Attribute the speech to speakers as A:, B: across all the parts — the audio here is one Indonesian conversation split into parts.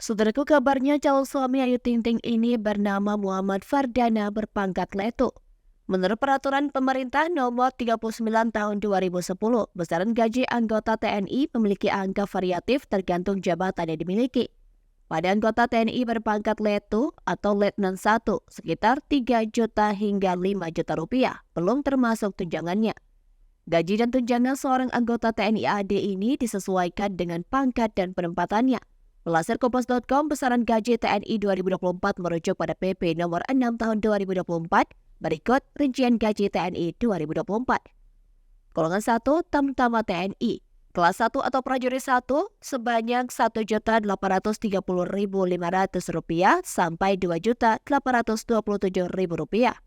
A: Saudaraku, kabarnya calon suami Ayu Ting Ting ini bernama Muhammad Fardana berpangkat Letu. Menurut peraturan pemerintah nomor 39 tahun 2010, besaran gaji anggota TNI memiliki angka variatif tergantung jabatan yang dimiliki. Pada anggota TNI berpangkat Letu atau Letnan 1 sekitar 3 juta hingga 5 juta rupiah, belum termasuk tunjangannya. Gaji dan tunjangan seorang anggota TNI AD ini disesuaikan dengan pangkat dan penempatannya. Melansir Kompas.com, besaran gaji TNI 2024 merujuk pada PP nomor 6 tahun 2024, berikut rincian gaji TNI 2024. Golongan 1, Tamtama TNI. Kelas 1 atau prajurit 1 sebanyak Rp1.830.500 sampai Rp2.827.000.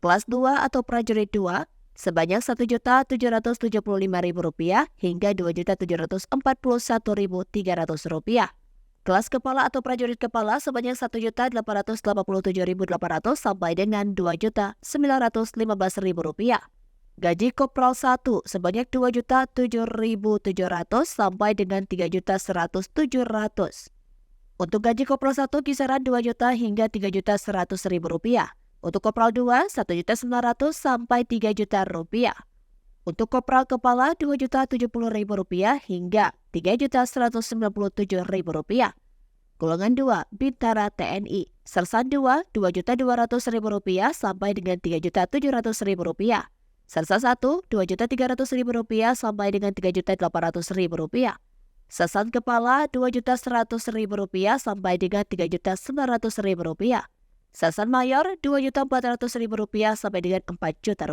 A: Kelas 2 atau prajurit 2 sebanyak Rp1.775.000 hingga Rp2.741.300. Kelas kepala atau prajurit kepala sebanyak Rp1.887.800 sampai dengan Rp2.915.000. Gaji Kopral 1 sebanyak Rp2.007.700 sampai dengan Rp3.100.700. Untuk gaji Kopral 1 kisaran Rp2 juta hingga Rp3.100.000. Untuk Kopral 2 Rp1.900.000 sampai Rp3 juta. Untuk Kopral Kepala Rp2.070.000 hingga Rp3.197.000. Golongan 2, Bintara TNI. Sersan 2 Rp2.200.000 sampai dengan Rp3.700.000. Sersan 1 Rp2.300.000 sampai dengan Rp3.800.000. Sersan Kepala Rp2.100.000 sampai dengan Rp3.900.000. Sersan Mayor Rp2.400.000 sampai dengan Rp4 juta.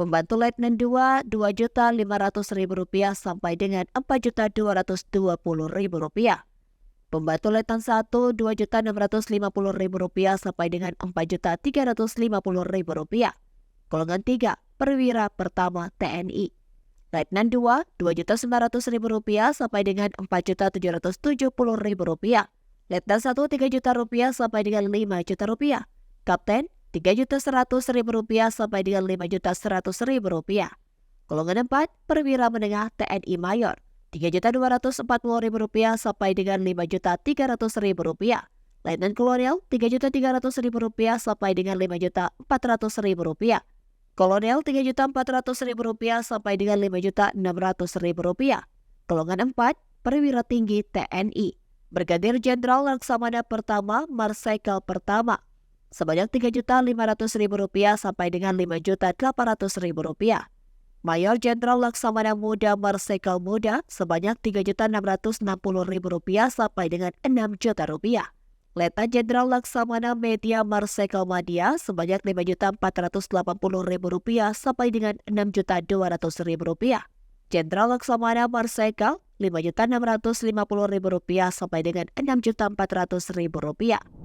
A: Pembantu Letnan 2 Rp2.500.000 sampai dengan Rp4.220.000. Pembantu Letnan 1 Rp2.650.000 sampai dengan Rp4.350.000. Golongan 3, Perwira Pertama TNI. Letnan 2 Rp2.900.000 sampai dengan Rp4.770.000. Letnan 1 Rp3 juta sampai dengan Rp5 juta. Kapten Rp3.100.000 sampai dengan Rp5.100.000. Golongan 4, Perwira Menengah TNI Mayor Rp3.240.000 sampai dengan Rp5.300.000. Letnan Kolonel Rp3.300.000 sampai dengan Rp5.400.000. Kolonel Rp3.400.000 sampai dengan Rp5.600.000. Golongan 4, Perwira Tinggi TNI Brigadir Jenderal Laksamana Pertama Marsikal Pertama sebanyak Rp3.500.000 sampai dengan Rp5.800.000. Mayor Jenderal Laksamana Muda Marsikal Muda sebanyak Rp3.660.000 sampai dengan Rp6 juta. Letnan Jenderal Laksamana Media Marsikal Madia sebanyak Rp5.480.000 sampai dengan Rp6.200.000. Jenderal Laksamana Marsikal Rp5.650.000 sampai dengan Rp6.400.000.